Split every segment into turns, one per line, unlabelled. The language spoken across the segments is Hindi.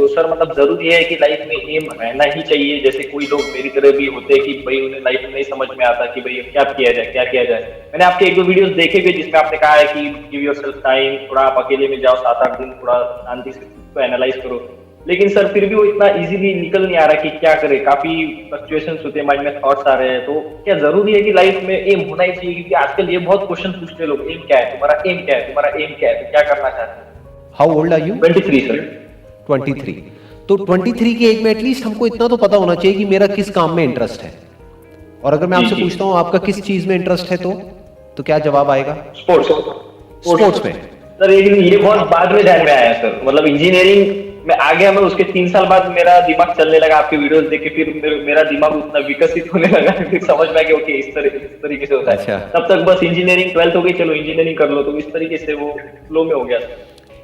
सर मतलब जरूरी है कि लाइफ में एम रहना ही चाहिए? जैसे कोई लोग मेरी तरह भी होते हैं कि भाई उन्हें लाइफ में नहीं समझ में आता कि भाई क्या किया जाए, क्या किया जाए। मैंने आपके एक दो वीडियोस देखे भी जिसमें आपने कहा है कि गिव योरसेल्फ टाइम, थोड़ा आप अकेले में जाओ 7-8 दिन, थोड़ा शांति से खुद को एनालाइज करो। लेकिन सर फिर भी वो इतना इजीली निकल नहीं आ रहा कि क्या करे, काफी फ्लक्चुएशंस होते हैं माइंड में, थॉट्स आ रहे हैं। तो क्या जरूरी है कि लाइफ में एम होना ही चाहिए? क्योंकि आजकल ये बहुत क्वेश्चन पूछते हैं लोग, एम क्या है तुम्हारा, एम क्या है तुम्हारा, एम क्या है, तो क्या करना चाहते हैं?
How old are you?
23 sir.
23। तो 23 की एज में एटलीस्ट हमको इतना तो पता होना चाहिए कि मेरा किस काम में इंटरेस्ट है। और अगर मैं आपसे पूछता हूँ आपका किस चीज में इंटरेस्ट है, तो क्या जवाब आएगा? स्पोर्ट्स में।
सर ये बहुत बाद में ध्यान में आया सर, मतलब इंजीनियरिंग में आ गया मैं, उसके 3 साल बाद मेरा दिमाग चलने लगा आपके वीडियोस देख के, फिर मेरा दिमाग उतना विकसित होने लगा, फिर समझ में आ गया ओके इस तरीके से होता है।
अच्छा।
तब तक बस इंजीनियरिंग 12th हो गई, चलो इंजीनियरिंग कर लो, तो इस तरीके से वो फ्लो में हो गया।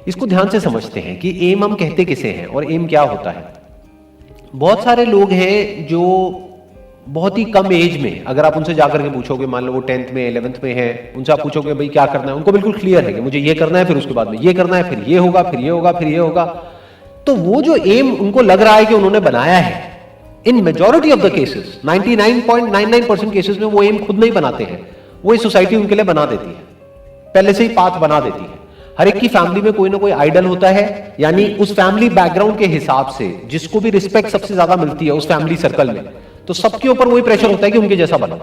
इसको ध्यान से समझते हैं कि एम हम कहते किसे हैं और एम क्या होता है। बहुत सारे लोग हैं जो बहुत ही कम एज में, अगर आप उनसे जाकर के पूछोगे, मान लो वो 10th में 11th में है, उनसे आप पूछोगे भाई क्या करना है, उनको बिल्कुल क्लियर है कि मुझे ये करना है, फिर उसके बाद में ये करना है, फिर ये होगा, फिर ये होगा, फिर ये होगा। तो वो जो एम उनको लग रहा है कि उन्होंने बनाया है, इन majority of the cases 99.99% cases में वो एम खुद नहीं बनाते हैं, वो इस सोसाइटी उनके लिए बना देती है, पहले से ही पाथ बना देती है। हर एक की फैमिली में कोई ना कोई आइडल होता है, यानी उस फैमिली बैकग्राउंड के हिसाब से जिसको भी रिस्पेक्ट सबसे ज्यादा मिलती है उस फैमिली सर्कल में, तो सबके ऊपर वही प्रेशर होता है कि उनके जैसा बनो।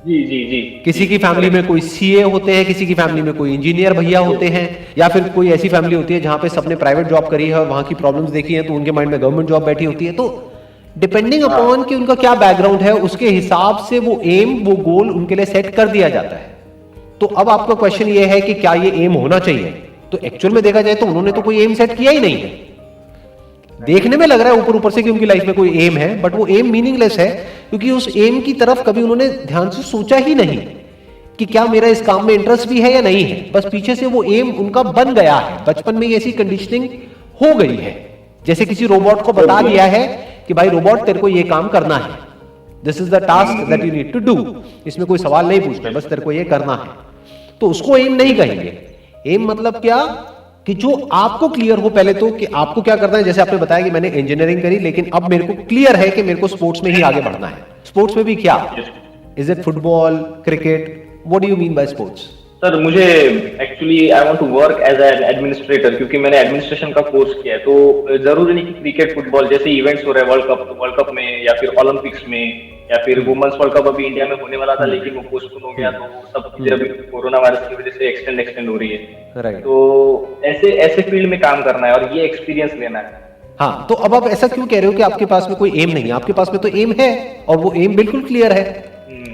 जी जी जी।
किसी की फैमिली में कोई सीए होते हैं, किसी की फैमिली में कोई इंजीनियर भैया होते हैं, या फिर कोई ऐसी फैमिली होती है जहां पे सबने प्राइवेट जॉब करी है और वहां की प्रॉब्लम्स देखी है, तो उनके माइंड में गवर्नमेंट जॉब बैठी होती है। तो डिपेंडिंग अपॉन कि उनका क्या बैकग्राउंड है, उसके हिसाब से वो एम, वो गोल उनके लिए सेट कर दिया जाता है। तो अब आपका क्वेश्चन ये है कि क्या ये एम होना चाहिए? तो एक्चुअल में देखा जाए तो उन्होंने तो कोई एम सेट किया ही नहीं है। देखने में लग रहा है ऊपर ऊपर से कि उनकी लाइफ में कोई एम है, बट वो एम मीनिंगलेस है, क्योंकि उस एम की तरफ कभी उन्होंने ध्यान से सोचा ही नहीं कि क्या मेरा इस काम में इंटरेस्ट भी है या नहीं है। बस पीछे से वो एम उनका बन गया है, बचपन में ही ऐसी कंडीशनिंग हो गई है। जैसे किसी रोबोट को बता दिया है कि भाई रोबोट तेरे को ये काम करना है, this is the task that you need to do, इसमें कोई सवाल नहीं पूछना, बस तेरे को ये करना है, तो उसको एम नहीं कहेंगे। एम मतलब क्या कि जो आपको क्लियर हो पहले तो कि आपको क्या करना है। जैसे आपने बताया कि मैंने इंजीनियरिंग करी, लेकिन अब मेरे को क्लियर है कि मेरे को स्पोर्ट्स में ही आगे बढ़ना है। स्पोर्ट्स में भी क्या, is it football, cricket, what do you mean by sports?
Sir मुझे actually I want to work as an administrator, क्योंकि मैंने एडमिनिस्ट्रेशन का कोर्स किया है। तो जरूरी नहीं कि क्रिकेट फुटबॉल जैसे इवेंट्स हो रहे हैं वर्ल्ड कप में या फिर ओलंपिक्स में, या फिर वुमेन्स वर्ल्ड कप अभी इंडिया में होने वाला था लेकिन वो पोस्टपोन हो गया, तो सब चीजें अभी कोरोना वायरस की वजह से एक्सटेंड हो रही है।
राइट।
तो ऐसे फील्ड में काम करना है और ये एक्सपीरियंस लेना है।
हाँ, तो अब आप ऐसा क्यों कह रहे हो कि आपके पास में कोई एम नहीं है? आपके पास में तो एम है और वो एम बिल्कुल क्लियर है।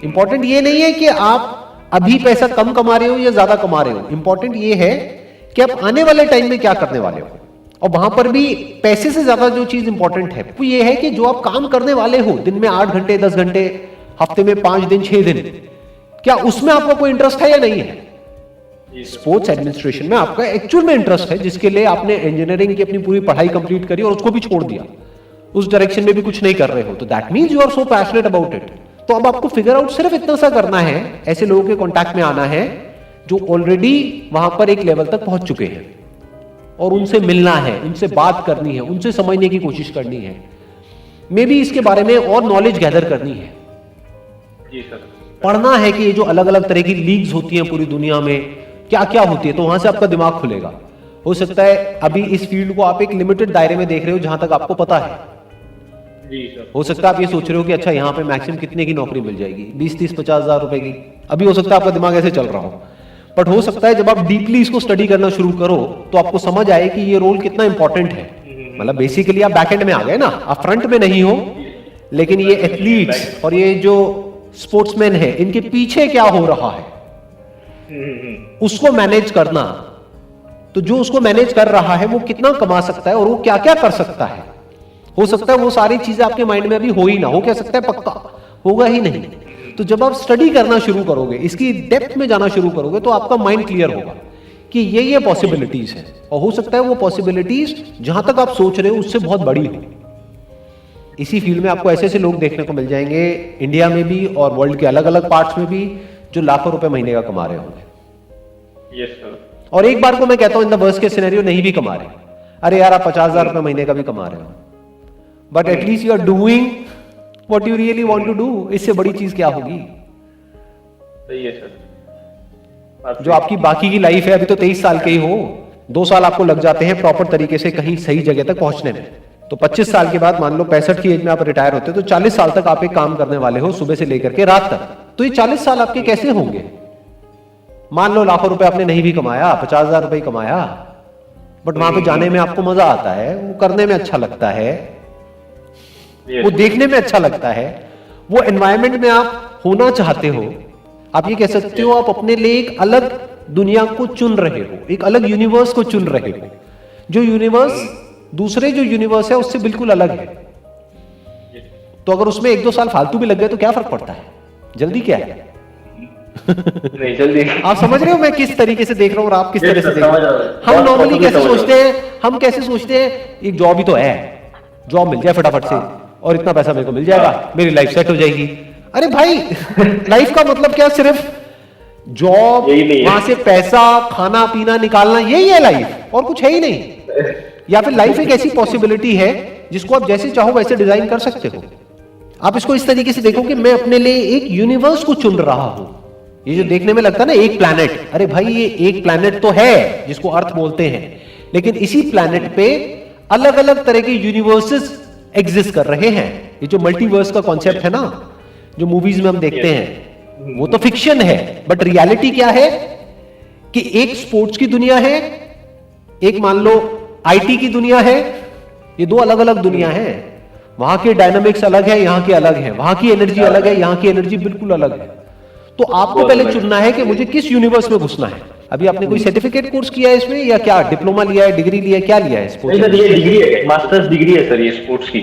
इंपॉर्टेंट ये नहीं है कि आप अभी पैसा कम कमा रहे हो या ज्यादा कमा रहे हो, इंपॉर्टेंट ये है कि आप आने वाले टाइम में क्या करने वाले हो। और वहां पर भी पैसे से ज्यादा जो चीज इंपॉर्टेंट है वो ये है कि जो आप काम करने वाले हो, दिन में 8 घंटे 10 घंटे, हफ्ते में 5 दिन 6 दिन, क्या उसमें आपका कोई इंटरेस्ट है या नहीं है? स्पोर्ट्स एडमिनिस्ट्रेशन में आपका एक्चुअल में इंटरेस्ट है, जिसके लिए आपने इंजीनियरिंग की अपनी पूरी पढ़ाई कंप्लीट करी और उसको भी छोड़ दिया, उस डायरेक्शन में भी कुछ नहीं कर रहे हो, तो that means you are so passionate about it. तो अब आपको फिगर आउट सिर्फ इतना सा करना है, ऐसे लोगों के कांटेक्ट में आना है जो ऑलरेडी वहां पर एक लेवल तक पहुंच चुके हैं, और उनसे मिलना है, उनसे बात करनी है, उनसे समझने की कोशिश करनी है, मे बी इसके बारे में और नॉलेज गैदर करनी है।
जी सर।
पढ़ना है कि ये जो अलग अलग तरह की लीग्स होती हैं पूरी दुनिया में क्या क्या होती है, तो वहां से आपका दिमाग खुलेगा। हो सकता है अभी इस फील्ड को आप एक लिमिटेड दायरे में देख रहे हो जहां तक आपको पता है।
जी सर।
हो सकता है आप ये सोच रहे हो कि अच्छा यहाँ पे मैक्सिमम कितने की नौकरी मिल जाएगी, 20-30-50 हजार रुपए की। अभी हो सकता है आपका दिमाग ऐसे चल रहा हो, बट हो सकता है जब आप डीपली इसको स्टडी करना शुरू करो तो आपको समझ आए कि ये रोल कितना इंपॉर्टेंट है। मतलब बेसिकली आप बैकएंड में आ गए ना, आप फ्रंट में नहीं हो, लेकिन ये एथलीट्स और ये जो स्पोर्ट्समैन है इनके पीछे क्या हो रहा है उसको मैनेज करना। तो जो उसको मैनेज कर रहा है वो कितना कमा सकता है और वो क्या क्या कर सकता है। हो सकता है वो सारी चीजें आपके माइंड में अभी हो ही ना हो, क्या सकता है पक्का होगा ही नहीं। तो जब आप स्टडी करना शुरू करोगे, इसकी डेप्थ में जाना शुरू करोगे, तो आपका माइंड क्लियर होगा कि ये पॉसिबिलिटीज है, और हो सकता है वो पॉसिबिलिटीज जहां तक आप सोच रहे हो उससे बहुत बड़ी हो। इसी फील्ड में आपको ऐसे ऐसे लोग देखने को मिल जाएंगे इंडिया में भी और वर्ल्ड के अलग अलग पार्ट्स में भी जो लाखों रुपए महीने का कमा रहे होंगे।
Yes sir.
और एक बार को मैं कहता हूं in the worst case scenario नहीं भी कमा रहे। अरे यार आप 50,000 रुपए महीने का भी कमा रहे हो, but at least you are doing what you really want to do. इससे बड़ी चीज क्या होगी?
सही है सर।
जो आपकी बाकी की लाइफ है, अभी तो 23 साल के ही हो, 2 साल आपको लग जाते हैं प्रॉपर तरीके से कहीं सही जगह तक पहुंचने में, तो 25 साल के बाद मान लो 65 की एज में आप रिटायर होते हो, तो 40 साल तक आप एक काम करने वाले हो सुबह से लेकर के रात तक। तो ये 40 साल आपके कैसे होंगे? मान लो लाखों रुपए आपने नहीं भी कमाया, 50,000 रुपए कमाया, बट वहां पे जाने में आपको मजा आता है, वो करने में अच्छा लगता है, वो देखने में अच्छा लगता है, वो एनवायरमेंट में आप होना चाहते हो। आप ये कह सकते हो आप अपने लिए एक अलग दुनिया को चुन रहे हो, एक अलग यूनिवर्स को चुन रहे हो, जो यूनिवर्स दूसरे जो यूनिवर्स है उससे बिल्कुल अलग है। तो अगर उसमें 1-2 साल फालतू भी लग गए तो क्या फर्क पड़ता है? जल्दी क्या है?
नहीं जल्दी।
आप समझ रहे हो मैं किस तरीके से देख रहा हूँ और आप किस तरह से देख रहे हो? हम नॉर्मली कैसे सोचते हैं, हम कैसे सोचते हैं एक जॉब ही तो है, जॉब मिल जाए फटाफट से और इतना पैसा मेरे को मिल जाएगा, मेरी लाइफ सेट हो जाएगी। अरे भाई लाइफ का मतलब क्या? सिर्फ जॉब, वहां से पैसा, खाना पीना निकालना, यही है लाइफ, और कुछ है ही नहीं। या फिर लाइफ एक ऐसी पॉसिबिलिटी है जिसको आप जैसे चाहो वैसे डिजाइन कर सकते हो। आप इसको इस तरीके से देखो कि मैं अपने लिए एक यूनिवर्स को चुन रहा हूं। ये जो देखने में लगता है ना एक प्लैनेट, अरे भाई ये एक प्लैनेट तो है जिसको अर्थ बोलते हैं, लेकिन इसी प्लैनेट पे अलग अलग तरह के यूनिवर्सेस एग्जिस्ट कर रहे हैं। ये जो मल्टीवर्स का कॉन्सेप्ट है ना, जो मूवीज में हम देखते हैं, वो तो फिक्शन है, बट रियलिटी क्या है कि एक स्पोर्ट्स की दुनिया है, एक मान लो आईटी की दुनिया है। ये 2 अलग अलग दुनिया है। वहां के डायनामिक्स अलग है, यहां के अलग है, वहां की एनर्जी अलग है, यहां की एनर्जी बिल्कुल अलग है। तो आपको पहले चुनना है कि मुझे किस यूनिवर्स में घुसना है। अभी आपने कोई सर्टिफिकेट कोर्स किया है इसमें, या क्या डिप्लोमा लिया है, डिग्री लिया है, क्या लिया है स्पोर्ट्स?
नहीं सर, ये डिग्री है, मास्टर्स डिग्री है सर, ये स्पोर्ट्स की।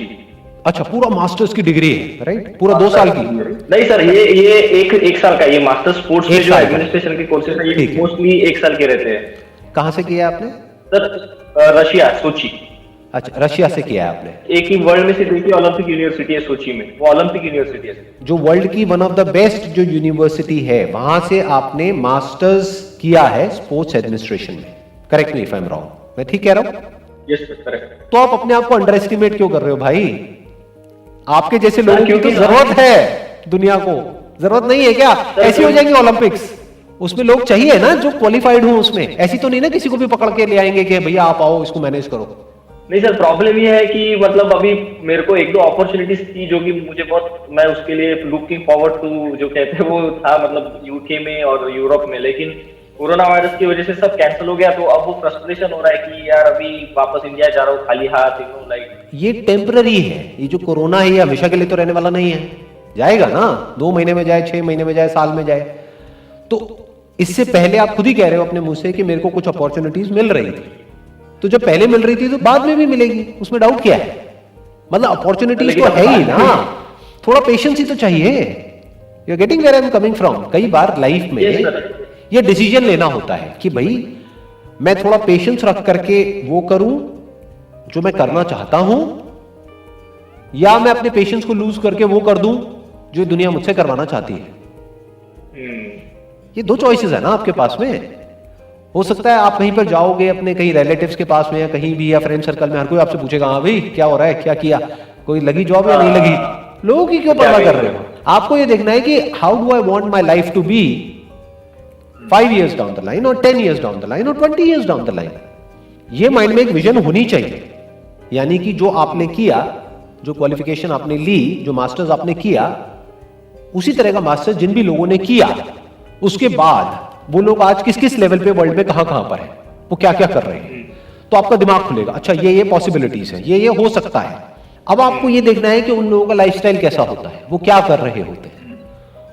अच्छा, पूरा मास्टर्स की डिग्री है, राइट? पूरा 2 साल की?
नहीं सर, ये एक साल का, ये मास्टर्स स्पोर्ट्स में जो एडमिनिस्ट्रेशन के कोर्सेज है, ये मोस्टली 1 साल के रहते हैं।
कहां से किया आपने?
सर रशिया, सोची।
अच्छा, रशिया से किया है आपने।
एक ही वर्ल्ड में से देखिए ओलंपिक यूनिवर्सिटी है सोची में, वो ओलंपिक यूनिवर्सिटी है
जो वर्ल्ड की वन ऑफ द बेस्ट जो यूनिवर्सिटी है, वहां से आपने मास्टर्स किया है स्पोर्ट्स एडमिनिस्ट्रेशन में। Correct me if I am wrong, मैं ठीक कह रहा हूं?
Yes sir, correct.
तो आप अपने आप को अंडर एस्टिमेट क्यों कर रहे हो भाई? आपके जैसे लोगों की तो जरूरत है दुनिया को, जरूरत नहीं है क्या? ऐसी हो जाएंगे ओलंपिक्स, उसमें लोग चाहिए ना जो क्वालिफाइड हो उसमें। ऐसी तो नहीं ना किसी को भी पकड़ के ले आएंगे कि भैया आप आओ इसको मैनेज करो।
नहीं सर, प्रॉब्लम ये है कि मतलब अभी मेरे को 1-2 अपॉर्चुनिटीज थी जो कि मुझे बहुत, मैं उसके लिए लुकिंग फॉरवर्ड टू जो कहते हैं वो था, मतलब यूके में और यूरोप में, लेकिन कोरोना वायरस की वजह से सब कैंसिल हो गया। तो अब वो फ्रस्ट्रेशन हो रहा है कि यार अभी वापस इंडिया जा रहा हूँ खाली हाथ, लाइक।
ये टेम्पररी है, ये जो कोरोना है ये हमेशा के लिए तो रहने वाला नहीं है। जाएगा ना, 2 महीने में जाए, 6 महीने में जाए, साल में जाए। तो इससे पहले आप खुद ही कह रहे हो अपने मुंह से कि मेरे को कुछ अपॉर्चुनिटीज मिल रही थी, तो जब पहले मिल रही थी तो बाद में भी मिलेगी, उसमें डाउट क्या है? मतलब अपॉर्चुनिटीज तो है ही ना, थोड़ा पेशेंस ही तो चाहिए। You are getting where I am coming from. कई बार लाइफ में ये डिसीजन लेना होता है कि भाई मैं थोड़ा पेशेंस रख करके वो करूं जो मैं करना चाहता हूं, या मैं अपने पेशेंस को लूज करके वो कर दूं जो दुनिया मुझसे करवाना चाहती है। ये 2 चॉइसेस है ना आपके पास में। हो सकता है आप कहीं पर जाओगे अपने कहीं रिलेटिव्स के पास में या कहीं भी, या फ्रेंड सर्कल में, हर कोई आपसे पूछेगा हाँ भाई क्या हो रहा है, क्या किया, कोई लगी जॉब या नहीं लगी। लोगों की क्यों परवाह कर रहे हो? आपको ये देखना है कि how do I want my life to be 5 years down the line, और 10 years डाउन द लाइन, और 20 years डाउन द लाइन। ये माइंड में एक विजन होनी चाहिए। यानी कि जो आपने किया, जो क्वालिफिकेशन आपने ली, जो मास्टर्स आपने किया, उसी तरह का मास्टर्स जिन भी लोगों ने किया, उसके बाद वो लोग आज किस किस लेवल पे वर्ल्ड में कहां कहां पर है, वो क्या क्या कर रहे हैं। तो आपका दिमाग खुलेगा, अच्छा ये पॉसिबिलिटीज है, ये हो सकता है। अब आपको ये देखना है कि उन लोगों का लाइफस्टाइल कैसा होता है, वो क्या कर रहे होते हैं।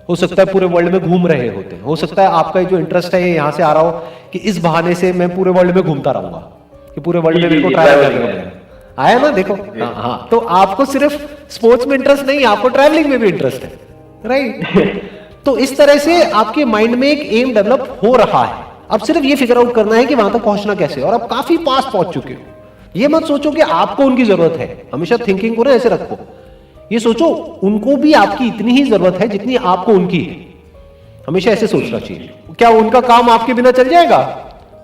हो सकता है पूरे वर्ल्ड में घूम रहे होते हैं, हो सकता है आपका जो इंटरेस्ट है यहां से आ रहा हो कि इस बहाने से मैं पूरे वर्ल्ड में घूमता रहूंगा, कि पूरे वर्ल्ड में मेरे को ट्रैवल करना है। आया ना, देखो। हाँ, तो आपको सिर्फ स्पोर्ट्स में इंटरेस्ट नहीं, आपको ट्रैवलिंग में भी इंटरेस्ट है, राइट? तो इस तरह से आपके माइंड में एक एम डेवलप हो रहा है। अब सिर्फ ये फिगर आउट करना है कि वहां तक पहुंचना कैसे, और आप काफी पास पहुंच चुके हो। ये मत सोचो कि आपको उनकी जरूरत है, हमेशा थिंकिंग को ना ऐसे रखो। ये सोचो उनको भी आपकी इतनी ही जरूरत है जितनी आपको उनकी है। हमेशा ऐसे सोचना चाहिए। क्या उनका काम आपके बिना चल जाएगा?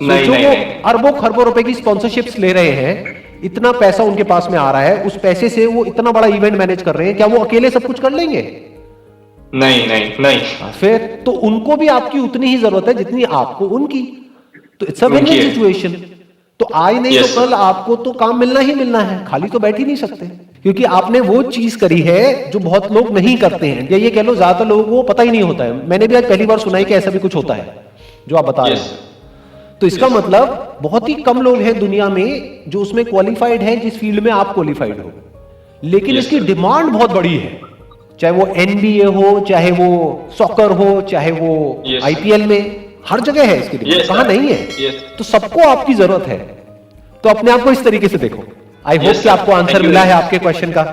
सोचो वो अरबों खरबों रुपए की स्पॉन्सरशिप्स ले रहे हैं, इतना पैसा उनके पास में आ रहा है, उस पैसे से वो इतना बड़ा इवेंट मैनेज कर रहे हैं, क्या वो अकेले सब कुछ कर लेंगे?
नहीं नहीं नहीं।
फिर तो उनको भी आपकी उतनी ही जरूरत है जितनी आपको उनकी। तो it's a win win situation. तो आज नहीं तो कल आपको तो काम मिलना ही मिलना है, खाली तो बैठ ही नहीं सकते, क्योंकि आपने वो चीज करी है जो बहुत लोग नहीं करते हैं, या ये कह लो ज्यादातर लोगों को पता ही नहीं होता है। मैंने भी आज पहली बार सुना है कि ऐसा भी कुछ होता है जो आप बता रहे हैं। तो इसका मतलब बहुत ही कम लोग हैं दुनिया में जो उसमें क्वालिफाइड हैं जिस फील्ड में आप क्वालिफाइड हो, लेकिन इसकी डिमांड बहुत बड़ी है, चाहे वो एनबीए हो, चाहे वो सॉकर हो, चाहे वो आईपीएल में, हर जगह है इसकी डिमांड, कहां नहीं है। तो सबको आपकी जरूरत है, तो अपने आप को इस तरीके से देखो। आई होप कि आपको आंसर मिला है आपके क्वेश्चन का।